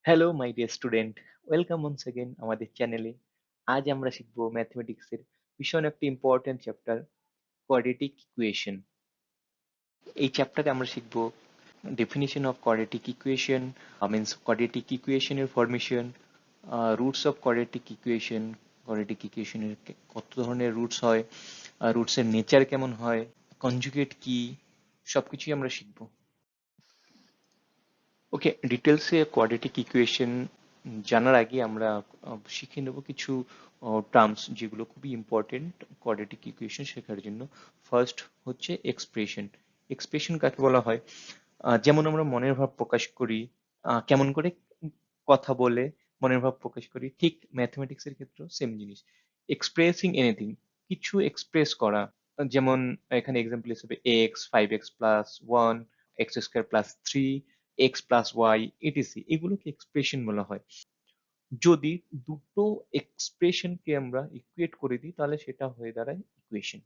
Hello my dear student, welcome once again আমাদের চ্যানেলে। আজ আমরা শিখব ম্যাথমেটিক্সের ভীষণ একটা ইম্পর্ট্যান্ট চ্যাপ্টার, কোয়াড্রেটিক ইকুয়েশন। এই চ্যাপ্টারে আমরা শিখব definition of quadratic equation, means quadratic ইকুয়েশনের formation, roots of quadratic equation, quadratic ইকুয়েশনের কত ধরনের রুটস হয়, রুটসের নেচার কেমন হয়, কনজুগেট কি, সবকিছুই আমরা শিখব। ওকে, ডিটেলসে কোয়াড্রেটিক ইকুয়েশন জানার আগে আমরা শিখে নেব কিছু টার্মস যেগুলো খুবই ইম্পর্টেন্ট কোয়াড্রেটিক ইকুয়েশন শেখার জন্য। ফার্স্ট হচ্ছে এক্সপ্রেশন। এক্সপ্রেশন কাকে বলা হয়? যেমন আমরা মনের ভাব প্রকাশ করি, কেমন করে কথা বলে মনের ভাব প্রকাশ করি, ঠিক ম্যাথমেটিক্স এর ক্ষেত্রেও সেম জিনিস। এক্সপ্রেসিং এনিথিং, কিছু এক্সপ্রেস করা। যেমন এখানে এক্সাম্পল হিসেবে X, 5x plus 1, X square plus 3, X plus Y, ETC, এগুলোকে এক্সপ্রেশন বলা হয়। যদি দুটো এক্সপ্রেশনকে আমরা ইকুয়েট করে দিই তাহলে সেটা হয়ে দাঁড়ায় ইকুয়েশন।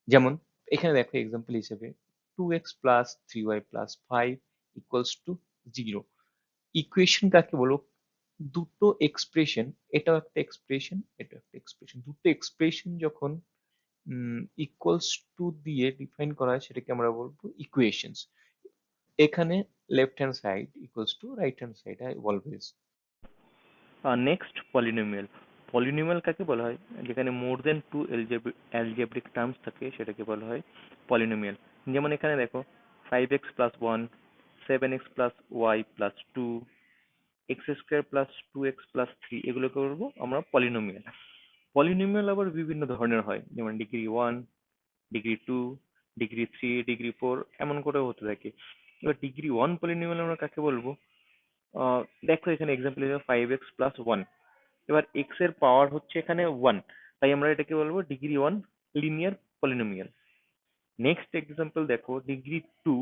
যেমন এখানে দেখো এক্সাম্পল হিসেবে 2x plus 3y plus 5 equals to 0। Equation কাকে বলবো? দুটো এক্সপ্রেশন, এটাও একটা এক্সপ্রেশন, এটা একটা এক্সপ্রেশন, দুটো এক্সপ্রেশন যখন ইকুয়ালস টু দিয়ে ডিফাইন করা হয় সেটাকে আমরা বলবো ইকুয়েশনস। এখানে left hand side equals to right hand side always. Next polynomial. Polynomial কাকে বলা হয়? যেখানে more than two algebraic terms থাকে সেটাকে বলা হয় পলিনোমিয়াল। যেমন এখানে দেখো 5x plus 1, 7x plus Y plus 2, X square plus 2x plus 3, এগুলোকে বলবো আমরা পলিনোমিয়াল। পলিনোমিয়াল আবার বিভিন্ন ধরনের হয়, যেমন ডিগ্রি 1, ডিগ্রি 2, ডিগ্রি 3, ডিগ্রি 4, এমন করে হতে থাকে। এবার ডিগ্রি 1 পলিনোমিয়াল আমরা কাকে বলবো? দেখো এখানে এক্সাম্পল হিসেবে 5x প্লাস 1। এবার এক্স এর পাওয়ার হচ্ছে এখানে 1, তাই আমরা এটাকে বলবো degree 1 linear polynomial. Next example দেখো ডিগ্রি 2,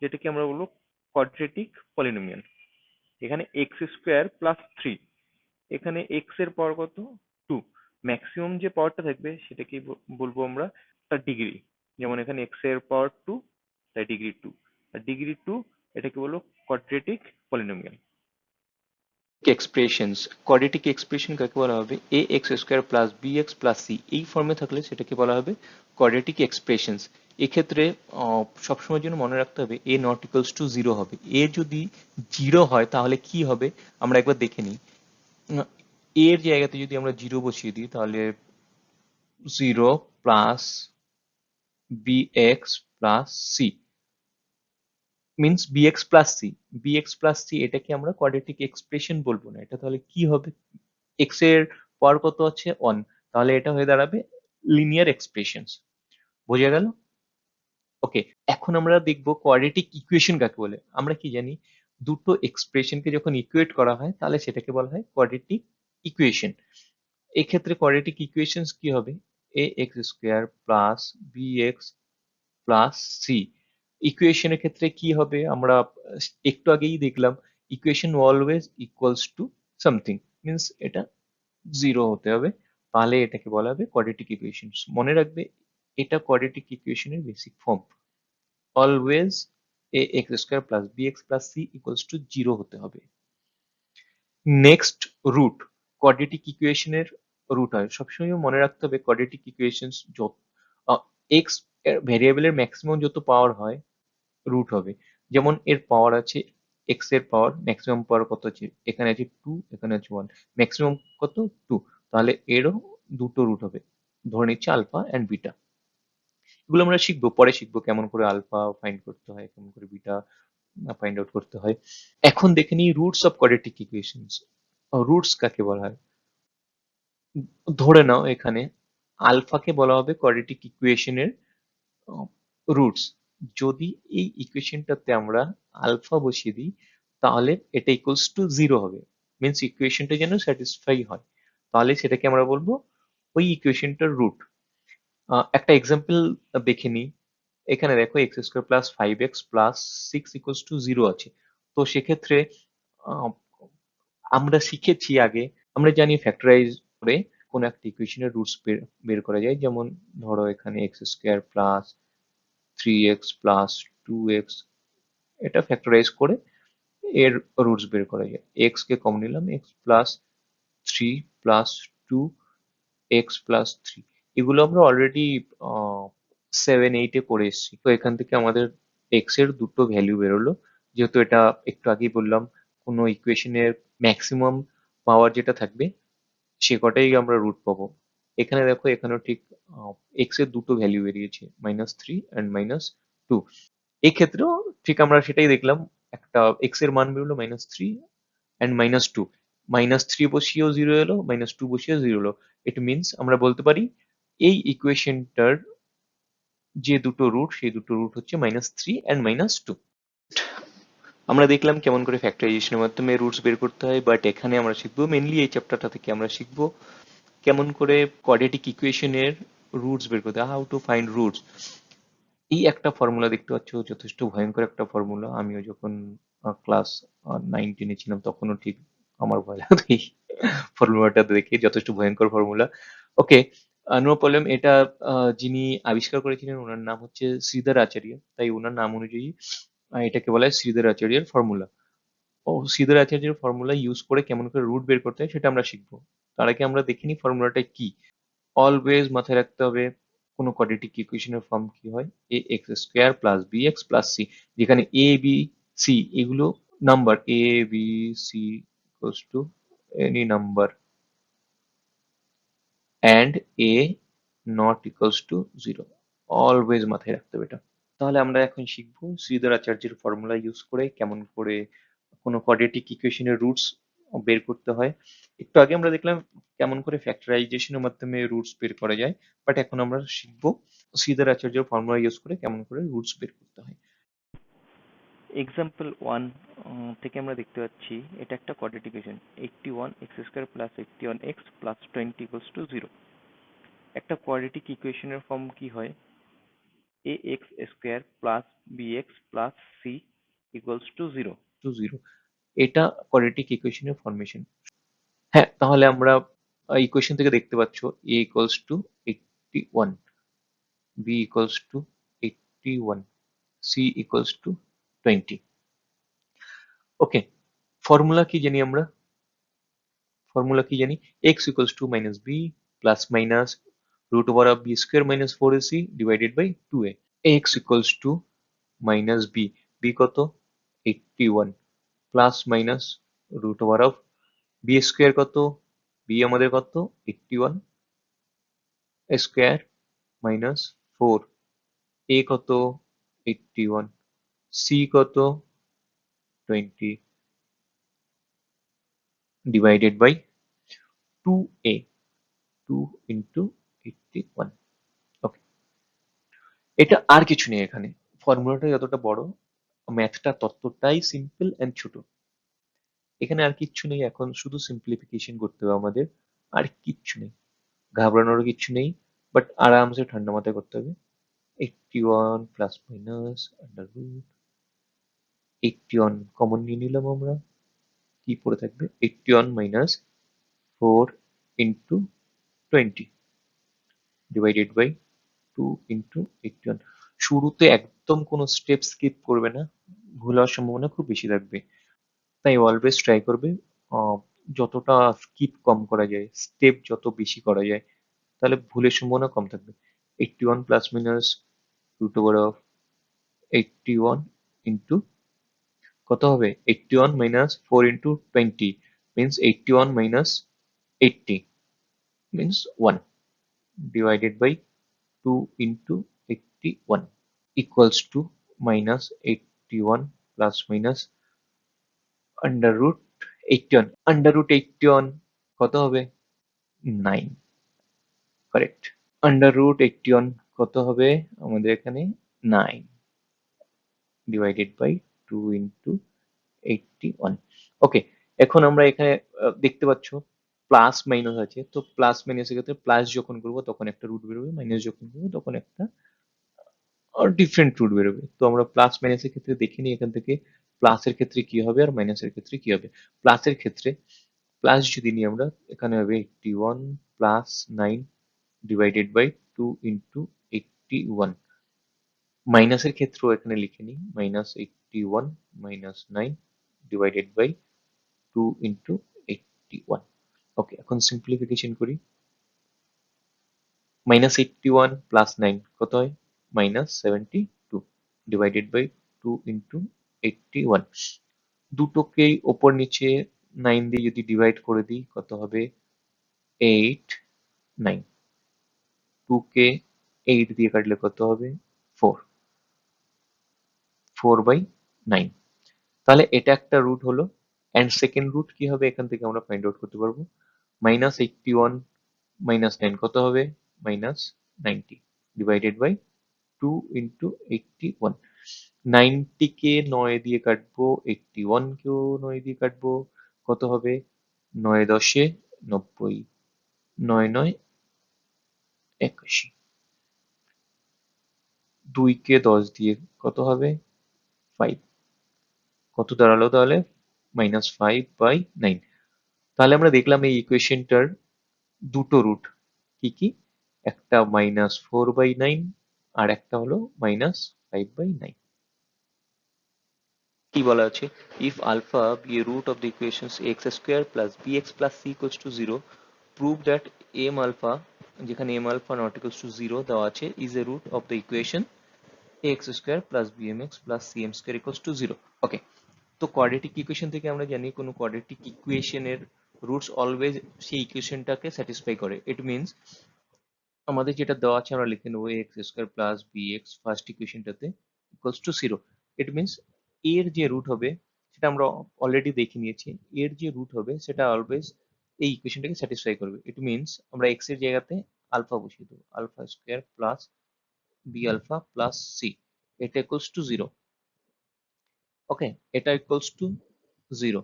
যেটাকে আমরা বলবো কোয়াড্রেটিক পলিনোমিয়াল। এখানে এক্স স্কোয়ার প্লাস 3, এখানে এক্স এর পাওয়ার কত? 2, ম্যাক্সিমাম যে পাওয়ারটা থাকবে সেটাকে বলবো আমরা তার ডিগ্রি। যেমন এখানে এক্স এর পাওয়ার 2, তাই ডিগ্রি 2। আর ডিগ্রি 2 এটাকে বলবো quadratic polynomial. Expressions, quadratic expression কাকে বলা হবে? A X square plus B X plus C, এই ফর্মে থাকলে সেটাকে বলা হবে কোয়াড্রেটিক এক্সপ্রেশনস। এক্ষেত্রে সবসময়ের জন্য মনে রাখতে হবে এ নট ইকুয়ালস টু জিরো হবে। এ যদি জিরো হয় তাহলে কি হবে আমরা একবার দেখে নিই। এর জায়গাতে যদি আমরা জিরো বসিয়ে দিই তাহলে 0 plus B X plus C means bx plus C. bx plus C এটাকে আমরা কোয়াড্রেটিক এক্সপ্রেশন বলবো না, এটা তাহলে কি হবে? x এর পাওয়ার কত আছে? 1, তাহলে এটা হয়ে দাঁড়াবে লিনিয়ার এক্সপ্রেশনস। বোঝা গেল? ওকে, এখন আমরা দেখবো কোয়াড্রেটিক ইকুয়েশন কাকে বলে। আমরা কি জানি? দুটো এক্সপ্রেশনকে যখন ইকুয়েট করা হয় তাহলে সেটাকে বলা হয় কোয়াড্রেটিক ইকুয়েশন। এক্ষেত্রে কোয়াড্রেটিক ইকুয়েশনস কি হবে? A X square plus B X plus C. ইকুয়েশনের ক্ষেত্রে কি হবে আমরা একটু আগেই দেখলাম, equation always equals to something, means এটা জিরো হতে হবে, তাহলে এটাকে বলা হবে কোয়াড্রেটিক ইকুয়েশন। মনে রাখবে এটা কোয়াড্রেটিক ইকুয়েশনের basic form, always A X square plus B X plus C equals to zero হতে হবে। নেক্সট রুট, কোয়াড্রেটিক ইকুয়েশনের রুট হয় সবসময় মনে রাখতে হবে কোয়াড্রেটিক ইকুয়েশন যত এক্স ভেরিয়েবলের ম্যাক্সিমাম যত পাওয়ার হয় রুট হবে। যেমন এর পাওয়ার আছে, এক্স এর পাওয়ার ম্যাক্সিমাম পাওয়ার কত আছে? এখানে আছে 2, এখানে আছে 1, ম্যাক্সিমাম কত? 2, তাহলে এরও দুটো রুট হবে। ধরে নিচ্ছে আলফা এন্ড বিটা। এগুলো আমরা শিখবো, পরে শিখবো কেমন করে আলফা ফাইন্ড করতে হয়, কেমন করে বিটা ফাইন্ড আউট করতে হয়। এখন দেখে নিই roots of quadratic equations. Roots কাকে বলা হয়? ধরে নাও এখানে আলফাকে বলা হবে কোয়াড্রেটিক ইকুয়েশনের রুটস। যদি এই ইকুয়েশনটাতে আমরা আলফা বসিয়ে দিই তাহলে এটা ইকুয়ালস টু জিরো হবে, মিনস ইকুয়েশনটা যেন স্যাটিসফাই হয়, তাহলে সেটাকে আমরা বলবো ওই ইকুয়েশনটার রুট। একটা এক্সাম্পল দেখে নিই। এখানে দেখো x square plus 5x plus 6 equals to zero আছে। তো সেক্ষেত্রে আহ, আমরা শিখেছি আগে, আমরা জানি ফ্যাক্টরাইজ করে কোন একটা ইকুয়েশনের রুটস বের করা যায়। যেমন ধরো এখানে x square plus 3x plus 2x, এটা ফ্যাক্টরাইজ করে এর রুটস বের করা যায়। এক্স কে কমন নিলাম, x plus 3 plus 2 x plus 3, এগুলো আমরা অলরেডি 7-8 পড়ে এসেছি। তো এখান থেকে আমাদের এক্স এর দুটো ভ্যালু বেরোলো, যেহেতু এটা একটু আগেই বললাম কোনো ইকুয়েশনের ম্যাক্সিমাম পাওয়ার যেটা থাকবে সে কটাই আমরা রুট পাবো। এখানে দেখো এখানেও ঠিক এক্স এর দুটো ভ্যালু বেরিয়েছে, -3 অ্যান্ড -2। এই ক্ষেত্রেও ঠিক আমরা সেটাই দেখলাম, একটা এক্স এর মান বেরোলো -3 অ্যান্ড -2, -3 বসিয়েও জিরো এলো, -2 বসিয়েও জিরো এলো। ইট মিনস আমরা বলতে পারি এই ইকুয়েশনটার যে দুটো রুট সেই দুটো রুট হচ্ছে -3 অ্যান্ড -2। আমরা দেখলাম কেমন করে ফ্যাক্টরাইজেশনের মাধ্যমে রুটস বের করতে হয়, বাট এখানে আমরা শিখবো মেনলি এই চ্যাপ্টারটা থেকে আমরা শিখবো কেমন করে কোয়াড্রেটিক ইকুয়েশনের রুটস বের করতে হয়, হাউ টু ফাইন্ড রুটস। এই একটা ফর্মুলা দেখতে পাচ্ছ, যথেষ্ট ভয়ঙ্কর একটা ফর্মুলা। আমিও যখন ক্লাস 9-10 ছিলাম তখনও ঠিক আমার ভয় লাগতো এই ফর্মুলাটা দেখে, যথেষ্ট ভয়ঙ্কর ফর্মুলা। ওকে, নো প্রবলেম। এটা যিনি আবিষ্কার করেছিলেন ওনার নাম হচ্ছে শ্রীধর আচার্য, তাই ওনার নাম অনুযায়ী এটাকে বলা হয় শ্রীধর আচার্যের ফর্মুলা। ও শ্রীধর আচার্যের ফর্মুলা ইউজ করে কেমন করে রুট বের করতে হয় সেটা আমরা শিখবো। তার আগে আমরা দেখিনি ফর্মুলাটা কি। অলওয়েজ মাথায় রাখতে হবে কোনো কোয়াড্রেটিক ইকুয়েশনের ফর্ম কি হয়, A X square plus B X plus C, যেখানে এ বি সি এগুলো number, A B C equals to any number and A not equals to zero. Always মাথায় রাখতে হবে এটা। তাহলে আমরা এখন শিখবো শ্রীধর আচার্যের ফর্মুলা ইউজ করে কেমন করে কোনো কোয়াড্রেটিক ইকুয়েশনের রুটস বের করতে হয়। একটু আগে আমরা দেখলাম কেমন করে ফ্যাক্টরাইজেশনের মাধ্যমে রুটস বের করা যায়, বাট এখন আমরা শিখবো শ্রীধর আচার্যের ফর্মুলা ইউজ করে কেমন করে রুটস বের করতে হয়। এক্সাম্পল 1 থেকে আমরা দেখতে পাচ্ছি এটা একটা quadratic equation, 81x² plus 81x plus 20 equals to 0। একটা কোয়াড্রেটিক ইকুয়েশনের ফর্ম কি হয়, ax² plus bx plus c equals to 0। এটা কোয়াড্রেটিক ইকুয়েশনের ফর্মেশন। হ্যাঁ, তাহলে আমরা ইকুয়েশন থেকে দেখতে পাচ্ছ a equals to 81, b equals to 81, c equals to 20। Okay, formula কি জানি আমরা? ফর্মুলা কি জানি? x equals to minus b plus minus root over of b square minus 4ac divided by 2a। x equals to minus b, b কত? 81 plus minus root over of b square কত? b আমাদের কত? 81 square minus 4, a কত? 81, c কত? 20 divided by 2a, 2 into 81। ওকে, এটা আর কিছু নেই এখানে। ফর্মুলাটা যতটা বড়, ম্যাথটা ততটাই সিম্পল এন্ড ছোট। এখানে আর কিচ্ছু নেই, এখন শুধু সিম্পলিফিকেশন করতে হবে আমাদের, আর কিচ্ছু নেই। ঘাবড়ানোর কিচ্ছু নেই, বাট আরামসে ঠান্ডা মাথায় করতে হবে। 81 plus minus under root 81 common নিয়ে নিলাম আমরা, কি পড়ে থাকবে? 81 minus 4 into 20 divided by 2 into 81। শুরুতে একদম কোনো স্টেপ স্কিপ করবে না, ভুল হওয়ার সম্ভাবনা খুব বেশি থাকবে। তাই অলওয়েজ ট্রাই করবে যতটা স্কিপ কম করা যায়, স্টেপ যত বেশি করা যায়, তাহলে ভুলের সম্ভাবনা কম থাকবে। 81 plus minus root over of 81 into কত হবে? 81 minus 4 into 20 means 81 minus 80 means 1 divided by 2 into 81 equals to minus 81 plus minus under root 81, under root 81 কত হবে? 9, কারেক্ট। আন্ডার রুট 81 কত হবে আমাদের এখানে? 9 ডিভাইডেড বাই 2 ইন্টু 81। ওকে, এখন আমরা এখানে দেখতে পাচ্ছ প্লাস মাইনাস আছে, তো প্লাস মাইনাসের ক্ষেত্রে প্লাস যখন করবো তখন একটা রুট বেরোবে, মাইনাস যখন করবো তখন একটা ডিফারেন্ট রুট বেরোবে। তো আমরা প্লাস মাইনাসের ক্ষেত্রে দেখে নিই এখান থেকে প্লাসের ক্ষেত্রে কি হবে আর মাইনাসের ক্ষেত্রে কি হবে। প্লাসের ক্ষেত্রে প্লাস যদি নিই আমরা, এখানে হবে 81 প্লাস 9 ডিভাইডেড বাই 2 ইন্টু 81। মাইনাসের ক্ষেত্রেও এখানে লিখে নিই, minus 81 minus 9 divided by 2 into 81। Okay, এখন সিম্পলিফিকেশন করি। -81 প্লাস 9 কত হয়? -72 ডিভাইডেড বাই 2 ইন্টু 81। দুটোকেই ওপর নিচে 9 দিয়ে যদি ডিভাইড করে দিই কত হবে? 8 9। 2 কে 8 দিয়ে কাটলে কত হবে? 4। 4/9। তাহলে এটা একটা রুট হলো। অ্যান্ড সেকেন্ড রুট কি হবে এখান থেকে আমরা ফাইন্ড আউট করতে পারবো। -81 -9 কত হবে? -90 ডিভাইডেড বাই 2 ইন্টু 81। 90 কে 9 দিয়ে কাটবো, 81 কেও 9 দিয়ে কাটবো, কত হবে? 9 10 90, 9 9 81। 2 কে 10 দিয়ে কত হবে? 5। কত দাঁড়ালো তাহলে? -5/9। তাহলে আমরা দেখলাম এই ইকুয়েশনটার দুটো রুট। কি কি? একটা -4/9 আর একটা হলো -5/9। কি বলা আছে? If alpha be a root of the equations X square plus B X plus C equals to 0, prove that M alpha, যেখানে M alpha not equals to 0 দেওয়া আছে, is a root of the equation X square plus B M X plus C M square equals to 0। Okay, তো quadratic equation থেকে আমরা জানি কোনো quadratic ইকুয়েশনের roots always সেই ইকুয়েশনটাকে স্যাটিসফাই করে। ইট মিনস আমাদের যেটা দেওয়া আছে আমরা লিখে নেবো X square plus B X first ইকুয়েশনটাতে ইকুয়ালস টু 0। ইট মিনস এর যে রুট হবে সেটা আমরা অলরেডি দেখে নিয়েছি। এর যে রুট হবে সেটা অলওয়েজ এই ইকুয়েশনটাকে স্যাটিসফাই করবে। ইট মিনস আমরা এক্স এর জায়গাতে আলফা বসিয়ে দেবো, alpha square plus B alpha plus C, এটা ইকুয়ালস টু 0। ওকে, এটা ইকুয়ালস টু 0।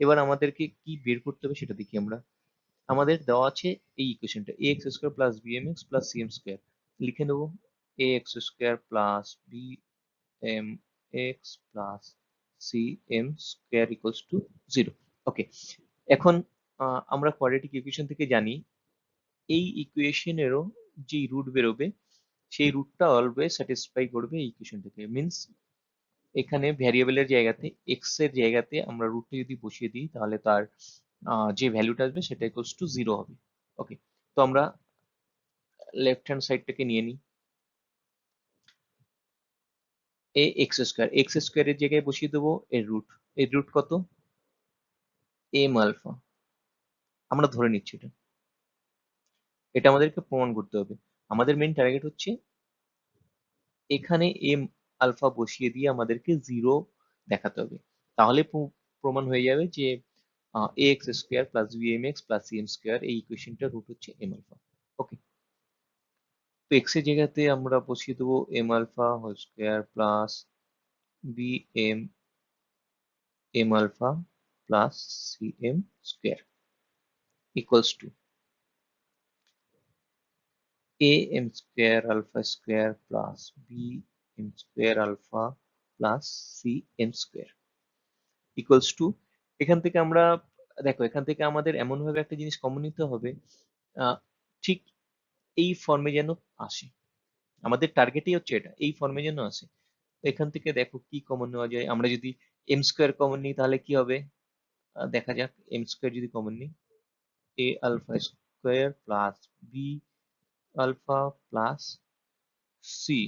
এবার আমাদেরকে কি বের করতে হবে সেটা দেখি আমরা। আমাদের দেওয়া আছে এই ইকুয়েশনটা A X square plus B M X plus C M square, লিখে নেবো A X square plus B M X plus C M square equals to 0। Okay, এখন আমরা কোয়াড্রেটিক ইকুয়েশন থেকে জানি এই ইকুয়েশনেরও যে রুট বেরোবে সেই রুটটা অলওয়েজ স্যাটিসফাই করবে এই ইকুয়েশনটাকে। মিনস এখানে ভ্যারিয়েবলের জায়গাতে এক্স এর জায়গাতে আমরা রুটটা যদি বসিয়ে দিই তাহলে তার যে ভ্যালুটা আসবে সেটা ইকুয়ালস টু 0 হবে। ওকে, তো আমরা লেফট হ্যান্ড সাইডটাকে নিয়ে নিই। এ এক্স স্কোয়ারের জায়গায় বসিয়ে দেবো এর রুট। এর রুট কত? M alpha. আমরা ধরে নিচ্ছি এটা, এটা আমাদেরকে প্রমাণ করতে হবে। আমাদের মেইন টার্গেট হচ্ছে এখানে এম আলফা বসিয়ে দিয়ে আমাদেরকে 0 দেখাতে হবে। তাহলে প্রমাণ হয়ে যাবে যে A X square plus B M X plus C M square এই ইকুয়েশনটার রুট হচ্ছে এম আলফা। ওকে, তো এক্স এর জায়গাতে আমরা বসিয়ে দেবো M alpha whole square plus B M M alpha plus C M square equals to A M square alpha square plus B M square alpha plus C M square equals to, এখান থেকে আমরা দেখো এখান থেকে আমাদের এমন ভাবে একটা জিনিস কমন নিতে হবে ঠিক এই ফর্মে যেন আসে। আমাদের টার্গেটই হচ্ছে এটা, এই ফর্মে যেন আসে। তো এখান থেকে দেখো কি কমন নেওয়া যায়। আমরা যদি এম স্কোয়ার কমন নিই তাহলে কি হবে? দেখা যাক, এম স্কোয়ার যদি কমন নিই, A alpha square plus B alpha plus C.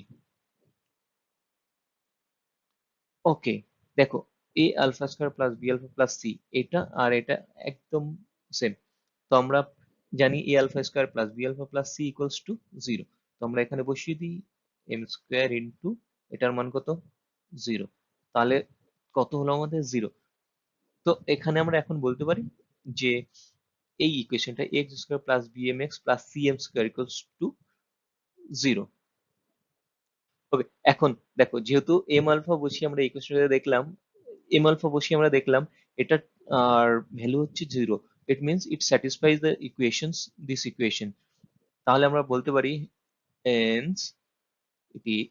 Okay, দেখো A alpha square plus B alpha plus C, এটা আর এটা একদম সেম। তো আমরা জানি A alpha square plus B alpha plus C equals to 0। তো আমরা এখানে বসিয়ে দিই এম স্কোয়ার ইন্টু এটার মান কত? 0। তাহলে কত হলো আমাদের? 0। তো এখানে আমরা এখন বলতে পারি যে এই ইকুয়েশনটা X square plus B M X plus C M square equals to 0। Okay, এখন দেখো যেহেতু এম আলফা বসিয়ে আমরা ইকুয়েশনটা দেখলাম, এম আলফা বসিয়ে আমরা দেখলাম এটা আর ভ্যালু হচ্ছে 0। It means it স্যাটিসফাইজ the equations, this equation. তাহলে আমরা বলতে পারি hence it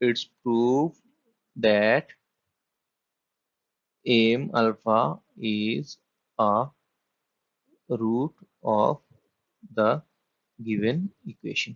it's proof that m alpha is a root of the given equation.